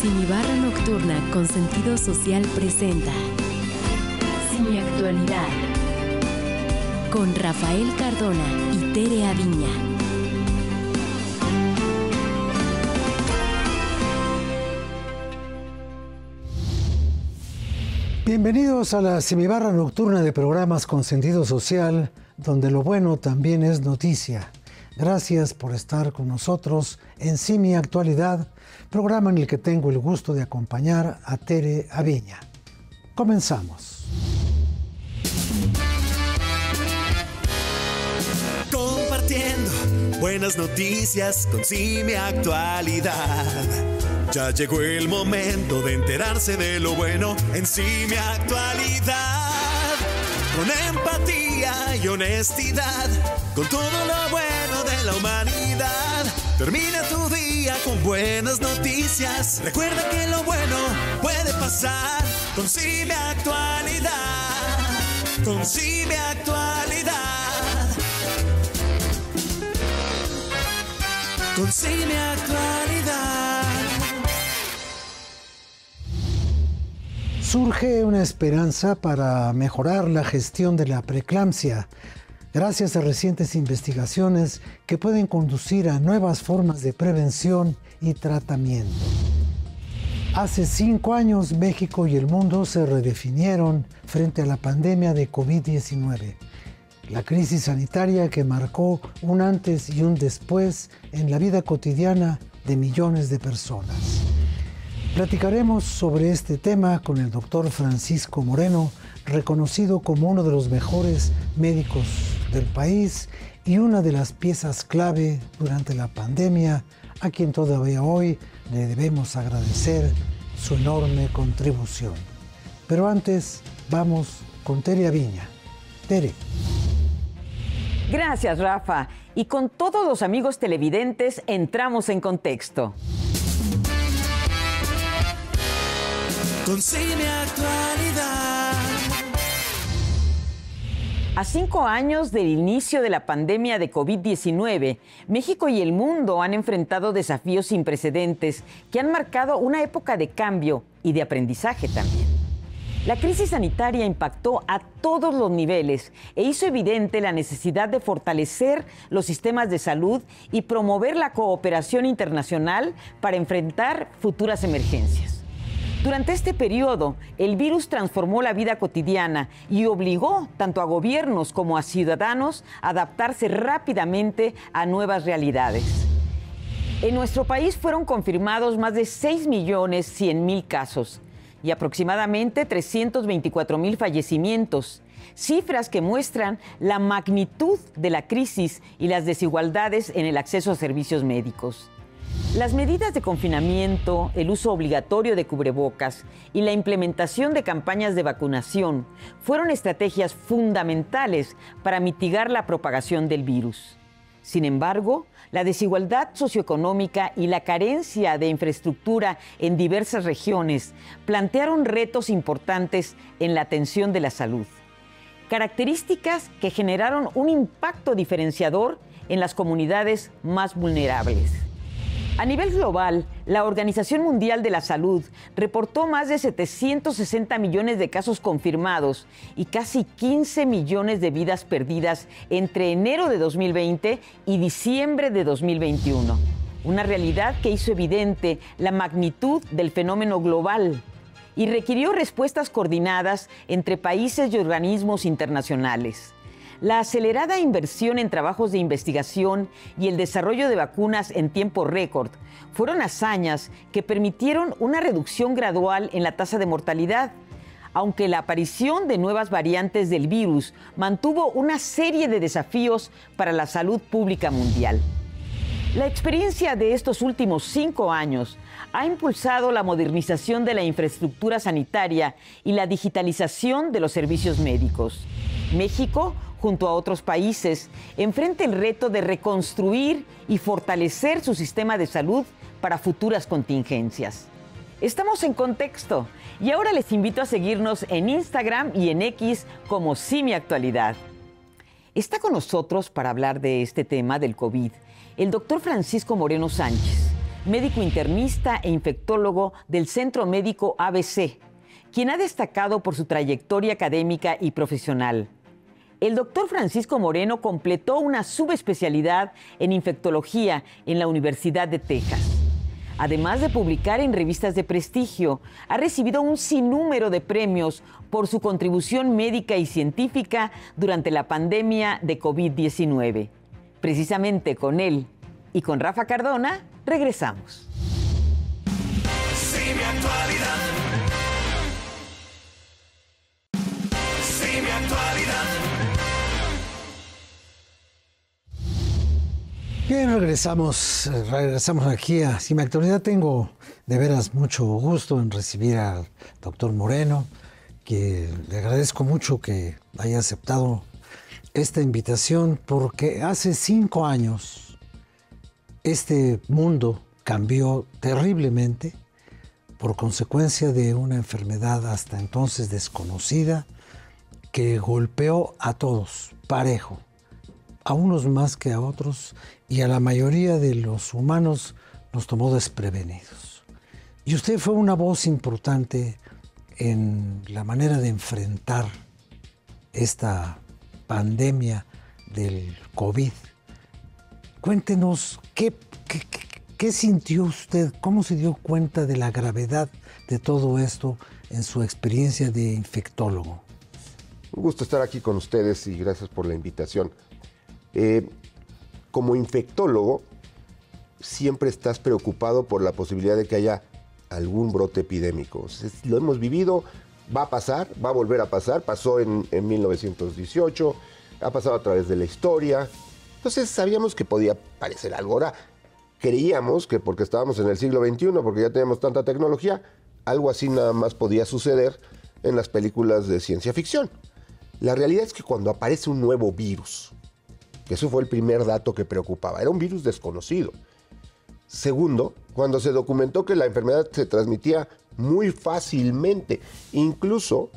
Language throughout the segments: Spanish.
Simi Barra Nocturna con sentido social presenta Simi Actualidad con Rafael Cardona y Tere Aviña. Bienvenidos a la Semibarra Nocturna de programas con sentido social, donde lo bueno también es noticia. Gracias por estar con nosotros en Simi Actualidad, programa en el que tengo el gusto de acompañar a Tere Aviña. Comenzamos. Compartiendo buenas noticias con Simi Actualidad. Ya llegó el momento de enterarse de lo bueno en Simi Actualidad. Con empatía y honestidad, con todo lo bueno de la humanidad. Termina tu día con buenas noticias. Recuerda que lo bueno puede pasar con Simi Actualidad. Con Simi Actualidad. Con Simi Actualidad. Surge una esperanza para mejorar la gestión de la preeclampsia, gracias a recientes investigaciones que pueden conducir a nuevas formas de prevención y tratamiento. Hace 5 años, México y el mundo se redefinieron frente a la pandemia de COVID-19, la crisis sanitaria que marcó un antes y un después en la vida cotidiana de millones de personas. Platicaremos sobre este tema con el doctor Francisco Moreno, reconocido como uno de los mejores médicos del país y una de las piezas clave durante la pandemia, a quien todavía hoy le debemos agradecer su enorme contribución. Pero antes, vamos con Tere Aviña. Tere. Gracias, Rafa. Y con todos los amigos televidentes, entramos en contexto. Con Simi Actualidad. A 5 años del inicio de la pandemia de COVID-19, México y el mundo han enfrentado desafíos sin precedentes que han marcado una época de cambio y de aprendizaje también. La crisis sanitaria impactó a todos los niveles e hizo evidente la necesidad de fortalecer los sistemas de salud y promover la cooperación internacional para enfrentar futuras emergencias. Durante este periodo, el virus transformó la vida cotidiana y obligó tanto a gobiernos como a ciudadanos a adaptarse rápidamente a nuevas realidades. En nuestro país fueron confirmados más de 6.100.000 casos y aproximadamente 324.000 fallecimientos, cifras que muestran la magnitud de la crisis y las desigualdades en el acceso a servicios médicos. Las medidas de confinamiento, el uso obligatorio de cubrebocas y la implementación de campañas de vacunación fueron estrategias fundamentales para mitigar la propagación del virus. Sin embargo, la desigualdad socioeconómica y la carencia de infraestructura en diversas regiones plantearon retos importantes en la atención de la salud. Características que generaron un impacto diferenciador en las comunidades más vulnerables. A nivel global, la Organización Mundial de la Salud reportó más de 760 millones de casos confirmados y casi 15 millones de vidas perdidas entre enero de 2020 y diciembre de 2021. Una realidad que hizo evidente la magnitud del fenómeno global y requirió respuestas coordinadas entre países y organismos internacionales. La acelerada inversión en trabajos de investigación y el desarrollo de vacunas en tiempo récord fueron hazañas que permitieron una reducción gradual en la tasa de mortalidad, aunque la aparición de nuevas variantes del virus mantuvo una serie de desafíos para la salud pública mundial. La experiencia de estos últimos 5 años ha impulsado la modernización de la infraestructura sanitaria y la digitalización de los servicios médicos. México, junto a otros países, enfrenta el reto de reconstruir y fortalecer su sistema de salud para futuras contingencias. Estamos en contexto y ahora les invito a seguirnos en Instagram y en X como Simi Actualidad. Está con nosotros para hablar de este tema del COVID el doctor Francisco Moreno Sánchez, médico internista e infectólogo del Centro Médico ABC, quien ha destacado por su trayectoria académica y profesional. El doctor Francisco Moreno completó una subespecialidad en infectología en la Universidad de Texas. Además de publicar en revistas de prestigio, ha recibido un sinnúmero de premios por su contribución médica y científica durante la pandemia de COVID-19. Precisamente con él y con Rafa Cardona, regresamos. Sí, mi actualidad. Sí, mi actualidad. Bien, regresamos aquí a Sí, mi actualidad. Tengo de veras mucho gusto en recibir al doctor Moreno, que le agradezco mucho que haya aceptado esta invitación, porque hace 5 años este mundo cambió terriblemente por consecuencia de una enfermedad hasta entonces desconocida que golpeó a todos parejo, a unos más que a otros, y a la mayoría de los humanos nos tomó desprevenidos. Y usted fue una voz importante en la manera de enfrentar esta pandemia del COVID. Cuéntenos, ¿qué sintió usted? ¿Cómo se dio cuenta de la gravedad de todo esto en su experiencia de infectólogo? Un gusto estar aquí con ustedes y gracias por la invitación. Como infectólogo, siempre estás preocupado por la posibilidad de que haya algún brote epidémico. Lo hemos vivido, va a pasar, va a volver a pasar. Pasó en 1918, ha pasado a través de la historia. Entonces sabíamos que podía parecer algo. Ahora, creíamos que porque estábamos en el siglo XXI, porque ya tenemos tanta tecnología, algo así nada más podía suceder en las películas de ciencia ficción. La realidad es que cuando aparece un nuevo virus, que eso fue el primer dato que preocupaba, era un virus desconocido. Segundo, cuando se documentó que la enfermedad se transmitía muy fácilmente, incluso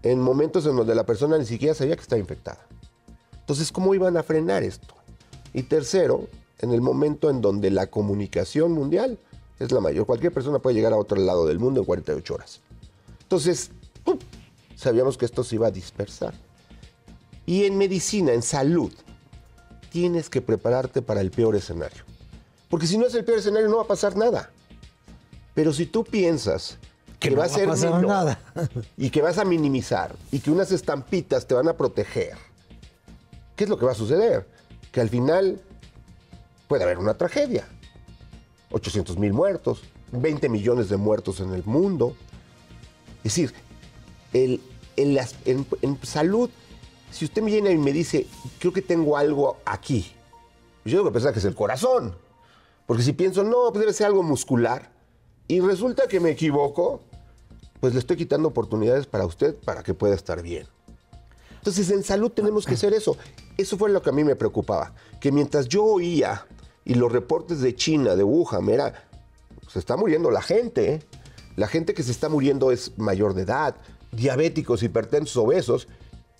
en momentos en donde la persona ni siquiera sabía que estaba infectada. Entonces, ¿cómo iban a frenar esto? Y tercero, en el momento en donde la comunicación mundial es la mayor. Cualquier persona puede llegar a otro lado del mundo en 48 horas. Entonces, ¡pum!, sabíamos que esto se iba a dispersar. Y en medicina, en salud, tienes que prepararte para el peor escenario. Porque si no es el peor escenario, no va a pasar nada. Pero si tú piensas que no va a ser pasar nada y que vas a minimizar y que unas estampitas te van a proteger, ¿qué es lo que va a suceder? Que al final puede haber una tragedia. 800,000 muertos, 20 millones de muertos en el mundo. Es decir, en salud, si usted me viene y me dice, creo que tengo algo aquí, yo tengo que pensar que es el corazón. Porque si pienso, no, pues debe ser algo muscular, y resulta que me equivoco, pues le estoy quitando oportunidades para usted para que pueda estar bien. Entonces, en salud tenemos que hacer eso. Eso fue lo que a mí me preocupaba. Que mientras yo oía, y los reportes de China, de Wuhan, era, se está muriendo la gente, ¿eh? La gente que se está muriendo es mayor de edad, diabéticos, hipertensos, obesos.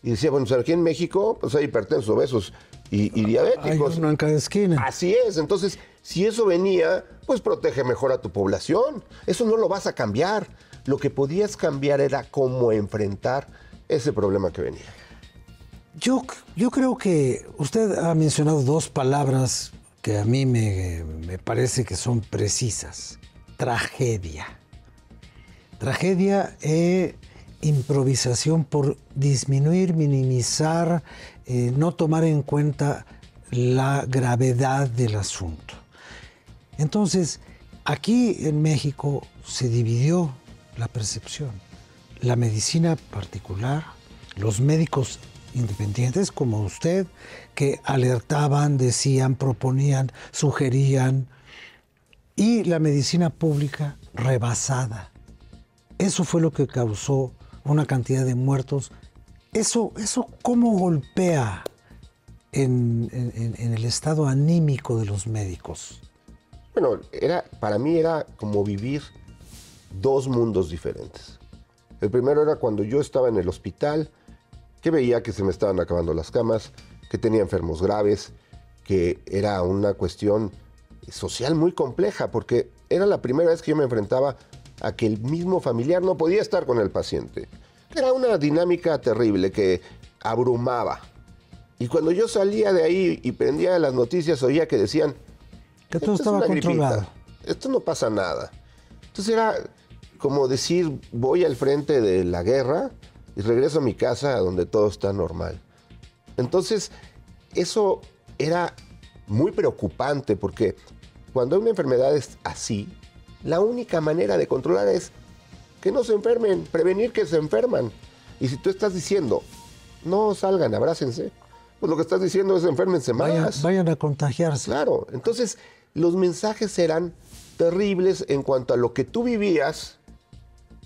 Y decía, bueno, pues aquí en México pues hay hipertensos, obesos y diabéticos. Hay uno en cada esquina. Así es. Entonces, si eso venía, pues protege mejor a tu población. Eso no lo vas a cambiar. Lo que podías cambiar era cómo enfrentar ese problema que venía. Yo creo que usted ha mencionado 2 palabras que a mí me parece que son precisas. Tragedia. Tragedia e improvisación por disminuir, minimizar, no tomar en cuenta la gravedad del asunto. Entonces, aquí en México se dividió la percepción. La medicina particular, los médicos independientes como usted, que alertaban, decían, proponían, sugerían, y la medicina pública rebasada. Eso fue lo que causó una cantidad de muertos. ¿Eso cómo golpea en el estado anímico de los médicos? Bueno, para mí era como vivir 2 mundos diferentes. El primero era cuando yo estaba en el hospital, que veía que se me estaban acabando las camas, que tenía enfermos graves, que era una cuestión social muy compleja, porque era la primera vez que yo me enfrentaba a que el mismo familiar no podía estar con el paciente. Era una dinámica terrible que abrumaba. Y cuando yo salía de ahí y prendía las noticias, oía que decían que todo estaba controlado. Esto no pasa nada. Entonces era como decir, voy al frente de la guerra y regreso a mi casa donde todo está normal. Entonces, eso era muy preocupante porque cuando hay una enfermedad así, la única manera de controlar es que no se enfermen, prevenir que se enferman. Y si tú estás diciendo, no salgan, abrácense, pues lo que estás diciendo es enférmense más. Vayan a contagiarse. Claro, entonces los mensajes eran terribles en cuanto a lo que tú vivías,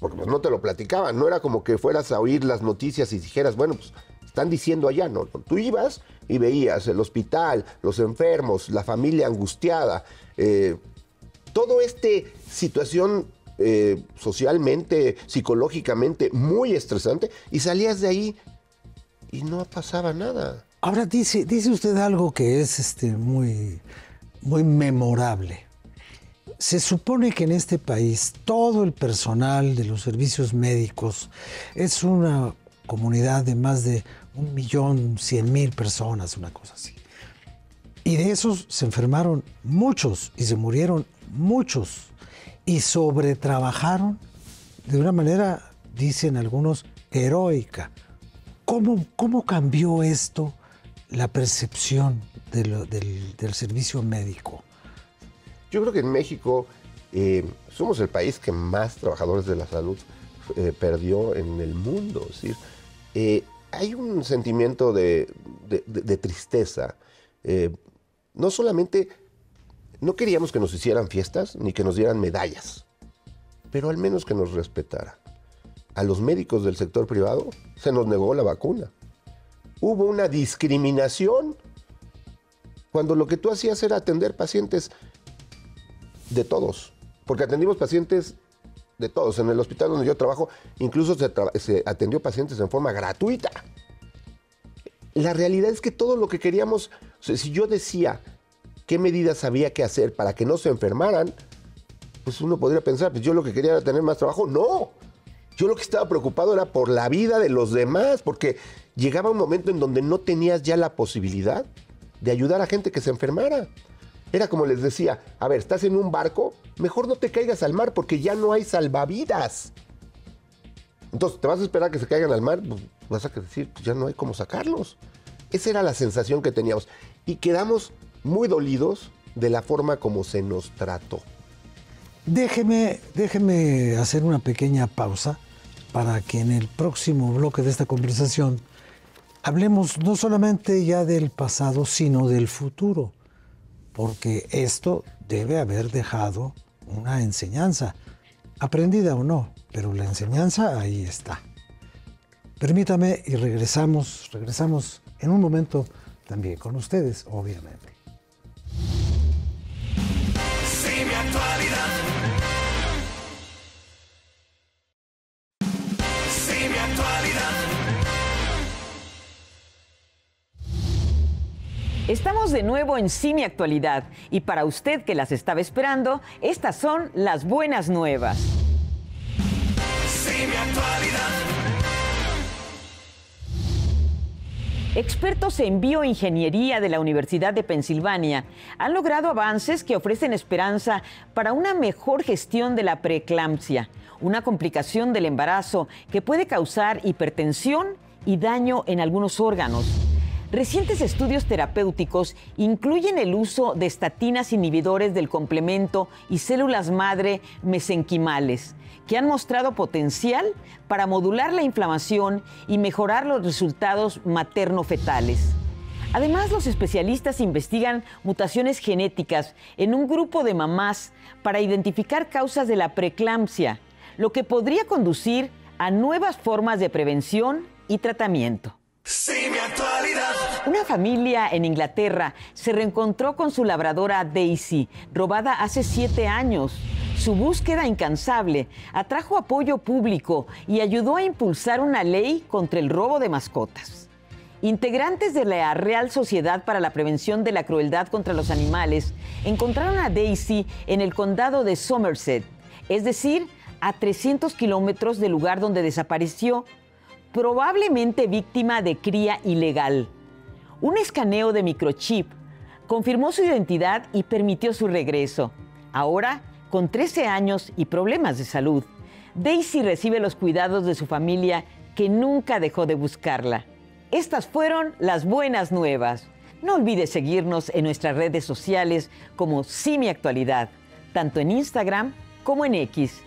porque pues no te lo platicaban, no era como que fueras a oír las noticias y dijeras, bueno, pues están diciendo allá, no. Tú ibas y veías el hospital, los enfermos, la familia angustiada, toda esta situación socialmente, psicológicamente muy estresante, y salías de ahí y no pasaba nada. Ahora dice usted algo que es muy, muy memorable. Se supone que en este país todo el personal de los servicios médicos es una comunidad de más de 1.100.000 personas, una cosa así. Y de esos se enfermaron muchos y se murieron muchos y sobretrabajaron de una manera, dicen algunos, heroica. ¿Cómo cambió esto la percepción del servicio médico? Yo creo que en México somos el país que más trabajadores de la salud perdió en el mundo. Es decir, hay un sentimiento de tristeza. No solamente no queríamos que nos hicieran fiestas ni que nos dieran medallas, pero al menos que nos respetara. A los médicos del sector privado se nos negó la vacuna. Hubo una discriminación cuando lo que tú hacías era atender pacientes de todos, porque atendimos pacientes de todos. En el hospital donde yo trabajo, incluso se atendió pacientes en forma gratuita. La realidad es que todo lo que queríamos, o sea, si yo decía qué medidas había que hacer para que no se enfermaran, pues uno podría pensar, pues yo lo que quería era tener más trabajo. No, yo lo que estaba preocupado era por la vida de los demás, porque llegaba un momento en donde no tenías ya la posibilidad de ayudar a gente que se enfermara. Era como les decía, a ver, estás en un barco, mejor no te caigas al mar porque ya no hay salvavidas. Entonces, ¿te vas a esperar que se caigan al mar? Pues vas a decir, pues ya no hay cómo sacarlos. Esa era la sensación que teníamos. Y quedamos muy dolidos de la forma como se nos trató. Déjeme hacer una pequeña pausa para que en el próximo bloque de esta conversación hablemos no solamente ya del pasado, sino del futuro. Porque esto debe haber dejado una enseñanza, aprendida o no, pero la enseñanza ahí está. Permítame y regresamos en un momento también con ustedes, obviamente. Sí, mi actualidad. Sí, mi actualidad. Estamos de nuevo en Sí, mi actualidad, y para usted que las estaba esperando, estas son las buenas nuevas. Sí, mi actualidad. Expertos en bioingeniería de la Universidad de Pensilvania han logrado avances que ofrecen esperanza para una mejor gestión de la preeclampsia, una complicación del embarazo que puede causar hipertensión y daño en algunos órganos. Recientes estudios terapéuticos incluyen el uso de estatinas inhibidores del complemento y células madre mesenquimales, que han mostrado potencial para modular la inflamación y mejorar los resultados materno-fetales. Además, los especialistas investigan mutaciones genéticas en un grupo de mamás para identificar causas de la preeclampsia, lo que podría conducir a nuevas formas de prevención y tratamiento. Sí, mi actualidad. Una familia en Inglaterra se reencontró con su labradora Daisy, robada hace 7 años. Su búsqueda incansable atrajo apoyo público y ayudó a impulsar una ley contra el robo de mascotas. Integrantes de la Real Sociedad para la Prevención de la Crueldad contra los Animales encontraron a Daisy en el condado de Somerset, es decir, a 300 kilómetros del lugar donde desapareció, probablemente víctima de cría ilegal. Un escaneo de microchip confirmó su identidad y permitió su regreso. Ahora, con 13 años y problemas de salud, Daisy recibe los cuidados de su familia que nunca dejó de buscarla. Estas fueron las buenas nuevas. No olvides seguirnos en nuestras redes sociales como Simi Actualidad, tanto en Instagram como en X.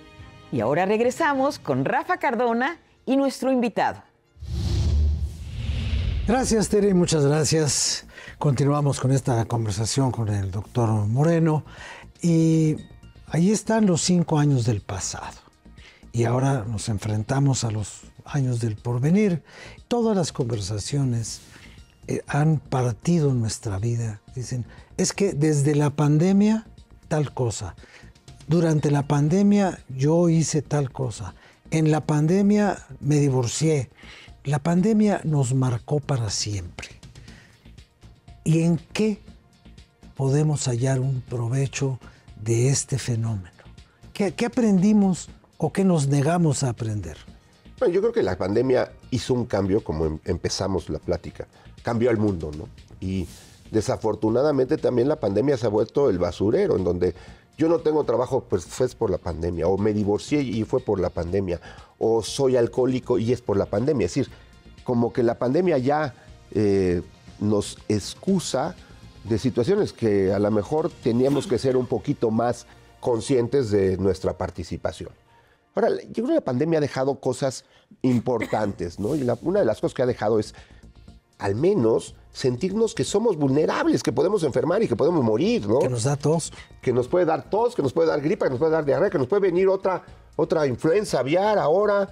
Y ahora regresamos con Rafa Cardona y nuestro invitado. Gracias, Tere, muchas gracias. Continuamos con esta conversación con el doctor Moreno. Y ahí están los 5 años del pasado. Y ahora nos enfrentamos a los años del porvenir. Todas las conversaciones han partido nuestra vida. Dicen, es que desde la pandemia, tal cosa. Durante la pandemia yo hice tal cosa. En la pandemia me divorcié. La pandemia nos marcó para siempre. ¿Y en qué podemos hallar un provecho de este fenómeno? ¿Qué aprendimos o qué nos negamos a aprender? Bueno, yo creo que la pandemia hizo un cambio, como empezamos la plática. Cambió al mundo, ¿no? Y desafortunadamente también la pandemia se ha vuelto el basurero, en donde yo no tengo trabajo, pues fue por la pandemia, o me divorcié y fue por la pandemia, o soy alcohólico y es por la pandemia. Es decir, como que la pandemia ya nos excusa de situaciones que a lo mejor teníamos que ser un poquito más conscientes de nuestra participación. Ahora, yo creo que la pandemia ha dejado cosas importantes, ¿no? Y una de las cosas que ha dejado es, al menos, sentirnos que somos vulnerables, que podemos enfermar y que podemos morir, ¿no? Que nos da tos. Que nos puede dar tos, que nos puede dar gripa, que nos puede dar diarrea, que nos puede venir otra influenza aviar ahora,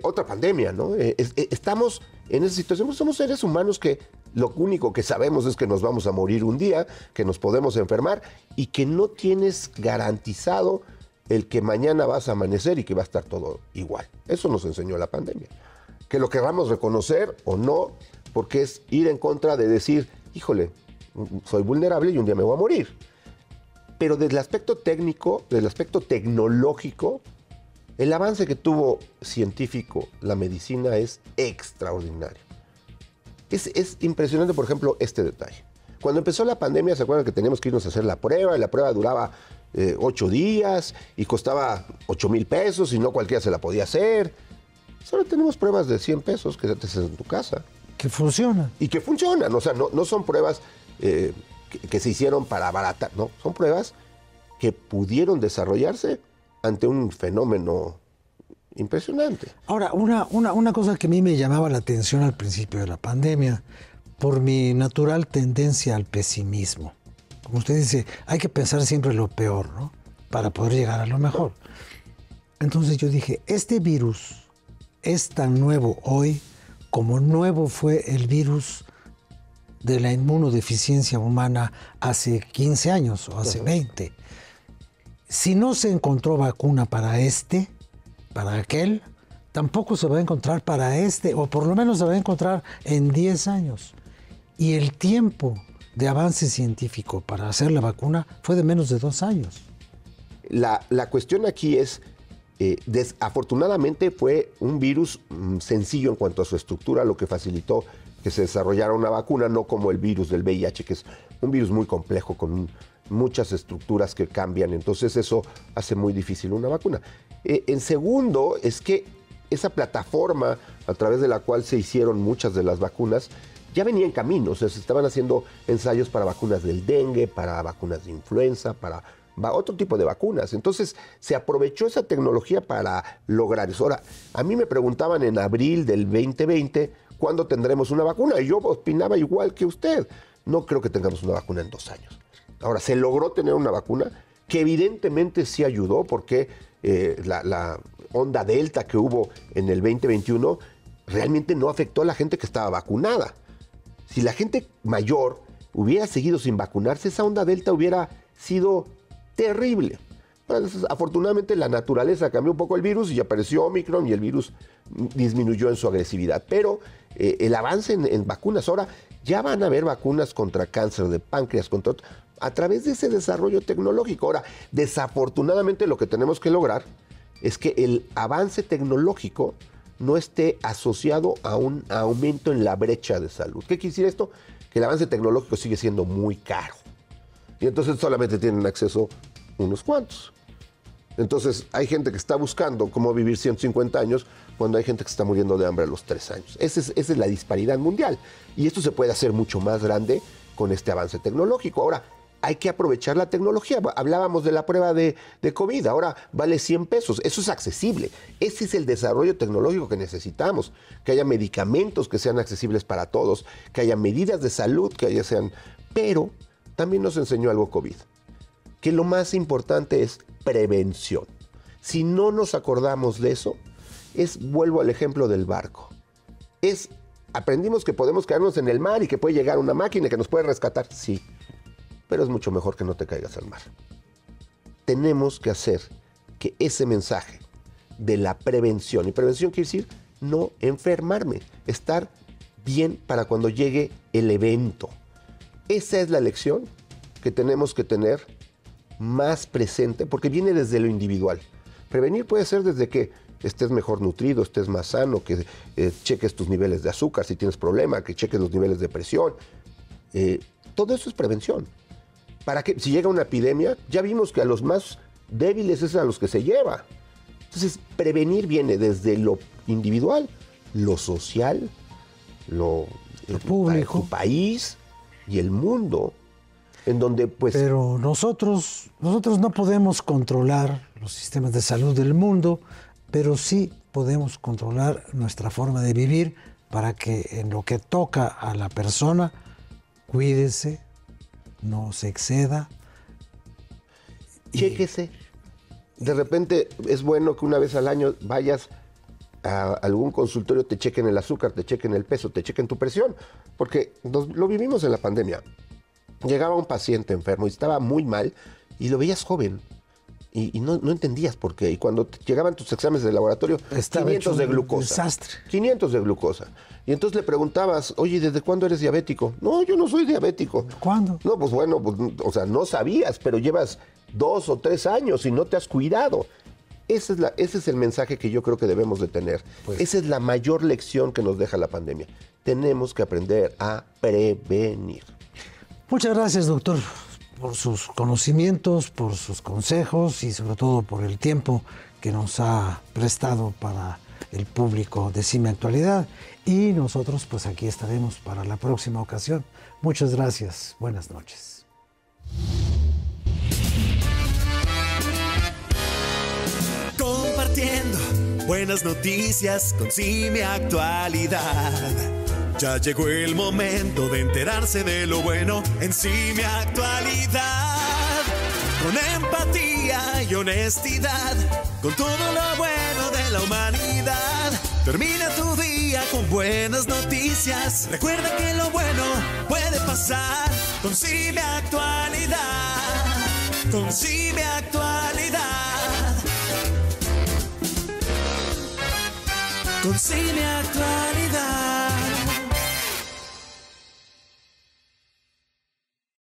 otra pandemia, ¿no? Estamos en esa situación, pues somos seres humanos que lo único que sabemos es que nos vamos a morir un día, que nos podemos enfermar y que no tienes garantizado el que mañana vas a amanecer y que va a estar todo igual. Eso nos enseñó la pandemia. Que lo queramos reconocer o no, porque es ir en contra de decir, híjole, soy vulnerable y un día me voy a morir. Pero desde el aspecto técnico, desde el aspecto tecnológico, el avance que tuvo científico la medicina es extraordinario. Es impresionante, por ejemplo, este detalle. Cuando empezó la pandemia, ¿se acuerdan que teníamos que irnos a hacer la prueba? Y la prueba duraba 8 días y costaba 8,000 pesos y no cualquiera se la podía hacer. Solo tenemos pruebas de 100 pesos que te haces en tu casa. Que funcionan. Y que funcionan. O sea, no son pruebas que se hicieron para abaratar, no. Son pruebas que pudieron desarrollarse ante un fenómeno impresionante. Ahora, una cosa que a mí me llamaba la atención al principio de la pandemia, por mi natural tendencia al pesimismo. Como usted dice, hay que pensar siempre lo peor, ¿no? Para poder llegar a lo mejor. Entonces yo dije, este virus es tan nuevo hoy como nuevo fue el virus de la inmunodeficiencia humana hace 15 años o hace 20. Si no se encontró vacuna para para aquel, tampoco se va a encontrar para este, o por lo menos se va a encontrar en 10 años. Y el tiempo de avance científico para hacer la vacuna fue de menos de 2 años. La cuestión aquí es, afortunadamente fue un virus sencillo en cuanto a su estructura, lo que facilitó que se desarrollara una vacuna, no como el virus del VIH, que es un virus muy complejo con muchas estructuras que cambian, entonces eso hace muy difícil una vacuna. En segundo, es que esa plataforma a través de la cual se hicieron muchas de las vacunas ya venía en camino, o sea, se estaban haciendo ensayos para vacunas del dengue, para vacunas de influenza, para otro tipo de vacunas. Entonces, se aprovechó esa tecnología para lograr eso. Ahora, a mí me preguntaban en abril del 2020, ¿cuándo tendremos una vacuna? Y yo opinaba igual que usted. No creo que tengamos una vacuna en 2 años. Ahora, se logró tener una vacuna que evidentemente sí ayudó porque la onda delta que hubo en el 2021 realmente no afectó a la gente que estaba vacunada. Si la gente mayor hubiera seguido sin vacunarse, esa onda delta hubiera sido terrible. Afortunadamente la naturaleza cambió un poco el virus y apareció Omicron y el virus disminuyó en su agresividad. Pero el avance en vacunas, ahora ya van a haber vacunas contra cáncer de páncreas, a través de ese desarrollo tecnológico. Ahora, desafortunadamente lo que tenemos que lograr es que el avance tecnológico no esté asociado a un aumento en la brecha de salud. ¿Qué quiere decir esto? Que el avance tecnológico sigue siendo muy caro. Y entonces solamente tienen acceso unos cuantos. Entonces hay gente que está buscando cómo vivir 150 años cuando hay gente que está muriendo de hambre a los 3 años. Esa es la disparidad mundial. Y esto se puede hacer mucho más grande con este avance tecnológico. Ahora, hay que aprovechar la tecnología. Hablábamos de la prueba de COVID, ahora vale 100 pesos. Eso es accesible. Ese es el desarrollo tecnológico que necesitamos. Que haya medicamentos que sean accesibles para todos, que haya medidas de salud que sean... Pero también nos enseñó algo COVID, que lo más importante es prevención. Si no nos acordamos de eso, vuelvo al ejemplo del barco. Aprendimos que podemos caernos en el mar y que puede llegar una máquina que nos puede rescatar, sí. Pero es mucho mejor que no te caigas al mar. Tenemos que hacer que ese mensaje de la prevención, y prevención quiere decir no enfermarme, estar bien para cuando llegue el evento. Esa es la lección que tenemos que tener más presente, porque viene desde lo individual. Prevenir puede ser desde que estés mejor nutrido, estés más sano, que cheques tus niveles de azúcar si tienes problema, que cheques los niveles de presión. Todo eso es prevención. Para que si llega una epidemia, ya vimos que a los más débiles es a los que se lleva. Entonces, prevenir viene desde lo individual, lo social, lo público, tu país y el mundo, en donde pues... Pero nosotros no podemos controlar los sistemas de salud del mundo, pero sí podemos controlar nuestra forma de vivir para que en lo que toca a la persona, cuídese, no se exceda. Chéquese. De repente es bueno que una vez al año vayas a algún consultorio, te chequen el azúcar, te chequen el peso, te chequen tu presión, porque lo vivimos en la pandemia. Llegaba un paciente enfermo y estaba muy mal y lo veías joven y no entendías por qué. Y cuando llegaban tus exámenes de laboratorio, estaba 500 de glucosa. Desastre. 500 de glucosa. Y entonces le preguntabas, oye, ¿desde cuándo eres diabético? No, yo no soy diabético. ¿Cuándo? No, pues bueno, no sabías, pero llevas 2 o 3 años y no te has cuidado. Ese es el mensaje que yo creo que debemos de tener. Pues, esa es la mayor lección que nos deja la pandemia. Tenemos que aprender a prevenir. Muchas gracias, doctor, por sus conocimientos, por sus consejos y sobre todo por el tiempo que nos ha prestado para el público de CIME Actualidad. Y nosotros pues aquí estaremos para la próxima ocasión. Muchas gracias. Buenas noches. Compartiendo buenas noticias con CIME Actualidad. Ya llegó el momento de enterarse de lo bueno en CIME Actualidad. Con empatía y honestidad, con todo lo bueno de la humanidad. Termina tu día con buenas noticias. Recuerda que lo bueno puede pasar con CIME Actualidad. Con CIME Actualidad. Con CIME Actualidad.